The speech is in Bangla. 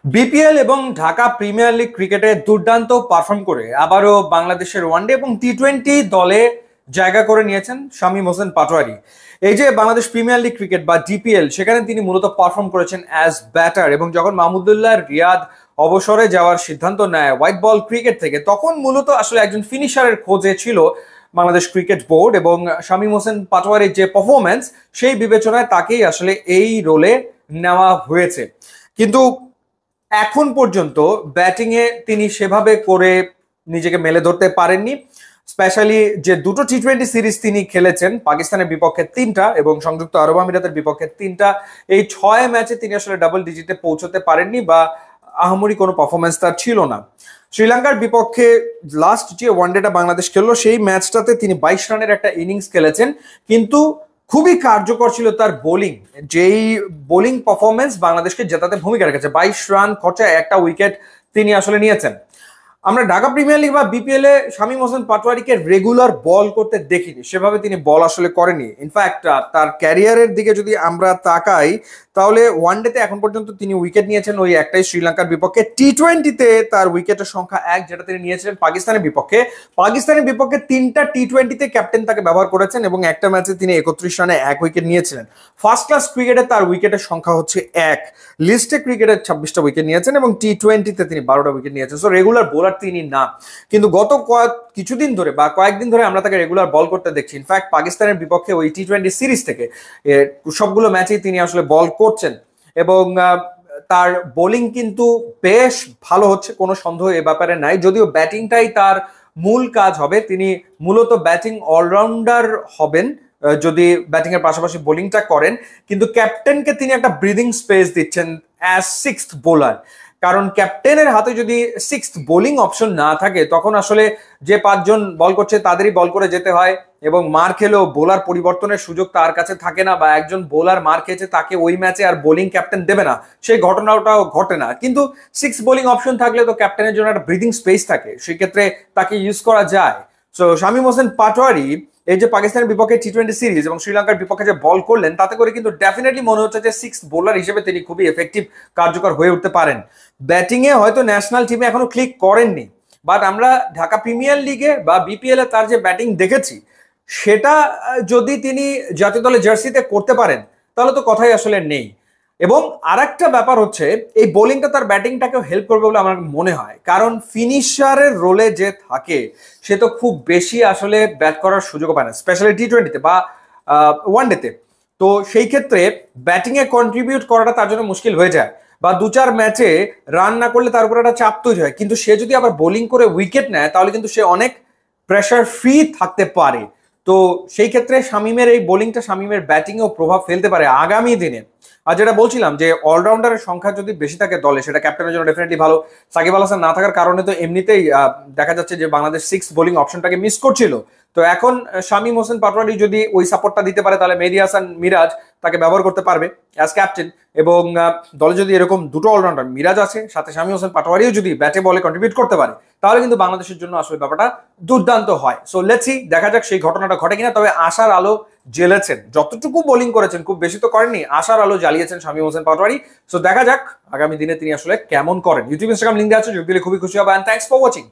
বিপিএল এবং ঢাকা প্রিমিয়ার লিগ ক্রিকেটে দুর্দান্ত পারফর্ম করে আবারও বাংলাদেশের ওয়ানডে এবং টি-20 দলে জায়গা করে নিয়েছেন শামীম হোসেন পাটোয়ারি। এই যে বাংলাদেশ প্রিমিয়ার লিগ ক্রিকেট বা ডিপিএল, সেখানে তিনি মূলত পারফর্ম করেছেন অ্যাজ ব্যাটার, এবং যখন মাহমুদুল্লাহ রিয়াদ অবসরে যাওয়ার সিদ্ধান্ত নেয় হোয়াইট বল ক্রিকেট থেকে, তখন মূলত আসলে একজন ফিনিশারের খোঁজে ছিল বাংলাদেশ ক্রিকেট বোর্ড, এবং শামীম হোসেন পাটোয়ারির যে পারফরমেন্স সেই বিবেচনায় তাকেই আসলে এই রোলে নেওয়া হয়েছে। কিন্তু এখন পর্যন্ত ব্যাটিং এ তিনি সেভাবে করে নিজেকে মেলে ধরতে পারেননি। স্পেশালি যে দুটো টি-20 সিরিজ তিনি খেলেছেন, পাকিস্তানের বিপক্ষে 3টা এবং সংযুক্ত আরব আমিরাতের বিপক্ষে 3টা, এই 6 ম্যাচে তিনি আসলে ডাবল ডিজিটে পৌঁছতে পারেননি বা আহামরি কোনো পারফরমেন্স তার ছিল না। শ্রীলঙ্কার বিপক্ষে লাস্ট যে ওয়ানডেটা বাংলাদেশ খেললো সেই ম্যাচটাতে তিনি 22 রানের একটা ইনিংস খেলেছেন, কিন্তু খুবই কার্যকর ছিল তার বোলিং। যেই বোলিং পারফরমেন্স বাংলাদেশকে জেতাতে ভূমিকা রেখেছে। 22 রান খরচায় একটা উইকেট তিনি আসলে নিয়েছেন। আমরা ঢাকা প্রিমিয়ার লিগ বা বিপিএল এ শামীম হোসেন পাটোয়ারিকে রেগুলার বল করতে দেখিনি, সেভাবে তিনি বল আসলে করেনি। ইনফ্যাক্ট তার ক্যারিয়ারের দিকে যদি আমরা তাকাই, তাহলে ওয়ানডেতে এখন পর্যন্ত তিনি উইকেট নিয়েছেন ওই একটাই, শ্রীলঙ্কার বিপক্ষে। টি-20তে তার উইকেটের সংখ্যা 1, যেটা তিনি নিয়েছিলেন পাকিস্তানের বিপক্ষে। পাকিস্তানের বিপক্ষে 3টা টি-20তে ক্যাপ্টেন তাকে ব্যবহার করেছেন এবং একটা ম্যাচে তিনি 31 রানে 1 উইকেট নিয়েছিলেন। ফার্স্ট ক্লাস ক্রিকেটে তার উইকেটের সংখ্যা হচ্ছে 1, লিস্টে ক্রিকেটে 26টা উইকেট নিয়েছেন এবং টি-20তে তিনি 12টা উইকেট নিয়েছেন। সো রেগুলার বোলার তিনি না, কিন্তু গত কিছুদিন ধরে বা কয়েকদিন ধরে আমরা তাকে রেগুলার বল করতে দেখছি। ইনফ্যাক্ট পাকিস্তানের বিপক্ষে ওই টি-20 সিরিজ থেকে সবগুলো ম্যাচেই তিনি আসলে বল করছেন, এবং তার বোলিং কিন্তু বেশ ভালো হচ্ছে, কোনো সন্দেহ এ ব্যাপারে নাই। যদিও ব্যাটিংটাই তার মূল কাজ হবে, তিনি মূলত ব্যাটিং অলরাউন্ডার হবেন যদি ব্যাটিং এর পাশাপাশি বোলিংটা করেন। কিন্তু ক্যাপ্টেনকে তিনি একটা ব্রিদিং স্পেস দিচ্ছেন অ্যাজ 6th বোলার, কারণ ক্যাপ্টেনের হাতে যদি 6th বোলিং অপশন না থাকে, তখন আসলে যে 5জন বল করছে তাদেরই বল করে যেতে হয়, এবং মার খেলেও বোলার পরিবর্তনের সুযোগ তার কাছে থাকে না, বা একজন বোলার মার খেয়েছে তাকে ওই ম্যাচে আর বোলিং ক্যাপ্টেন দেবে না, সেই ঘটনাটাও ঘটে না। কিন্তু 6th বোলিং অপশন থাকলে তো ক্যাপ্টেনের জন্য একটা ব্রিদিং স্পেস থাকে, সেক্ষেত্রে তাকে ইউজ করা যায়। সো শামীম হোসেন পাটোয়ারি এই যে পাকিস্তানের বিপক্ষে টি-20 সিরিজ এবং শ্রীলঙ্কার বিপক্ষে যে বল করলেন, তাতে করে কিন্তু ডেফিনেটলি মনে হচ্ছে যে 6th বোলার হিসেবে তিনি খুবই এফেক্টিভ, কার্যকর হয়ে উঠতে পারেন। ব্যাটিং এ হয়তো ন্যাশনাল টিমে এখনো ক্লিক করেননি, বাট আমরা ঢাকা প্রিমিয়ার লিগে বা বিপিএল এ তার যে ব্যাটিং দেখেছি, সেটা যদি তিনি জাতীয় দলের জার্সিতে করতে পারেন, তাহলে তো কথাই আসলে নেই। এবং আরেকটা ব্যাপার হচ্ছে, এই বোলিংটা তার ব্যাটিংটাকেও হেল্প করবে বলে আমার মনে হয়, কারণ ফিনিশারের রোলে যে থাকে সে তো খুব বেশি আসলে ব্যাট করার সুযোগ পায় না, স্পেশালি টি-20তে বা ওয়ানডেতে। তো সেই ক্ষেত্রে ব্যাটিং এ কন্ট্রিবিউট করাটা তার জন্য মুশকিল হয়ে যায়, বা 2-4 ম্যাচে রান না করলে তার উপর একটা চাপ তৈরি হয়। কিন্তু সে যদি আবার বোলিং করে উইকেট নেয়, তাহলে কিন্তু সে অনেক প্রেশার ফ্রি থাকতে পারে। তো সেই ক্ষেত্রে শামীমের এই বোলিংটা শামীমের ব্যাটিংয়েও প্রভাব ফেলতে পারে আগামী দিনে। আর যেটা বলছিলাম যে অলরাউন্ডারের সংখ্যা যদি বেশি থাকে দলে, সেটা ক্যাপ্টেনের জন্য ডেফিনেটলি ভালো। সাকিব আল হাসান না থাকার কারণে তো এমনিতেই দেখা যাচ্ছে যে বাংলাদেশ 6th বোলিং অপশনটাকে মিস করছিল। তো এখন শামীম হোসেন পাটোয়ারি যদি ওই সাপোর্টটা দিতে পারে, তাহলে মেহেদী হাসান মিরাজ তাকে ব্যবহার করতে পারবে অ্যাজ ক্যাপ্টেন। এবং দলে যদি এরকম দুটো অলরাউন্ডার, মিরাজ আছে সাথে শামীম হোসেন পাটোয়ারিও যদি ব্যাটে বলে কন্ট্রিবিউট করতে পারে, তাহলে কিন্তু বাংলাদেশের জন্য আসলে ব্যাপারটা দুর্দান্ত হয়। সো লেটস সি, দেখা যাক সেই ঘটনাটা ঘটে কিনা। তবে আশার আলো জ্বেলেছেন, যতটুকু বোলিং করেছেন, খুব বেশি তো করেননি, আশার আলো জ্বালিয়েছেন শামীম হোসেন পাটোয়ারি। সো দেখা যাক আগামী দিনে তিনি আসলে কেমন করেন। ইউটিউব ইনস্টাগ্রাম লিঙ্ক দেওয়া আছে, যোগ দিলে খুবই খুশি হবে। And thanks for watching.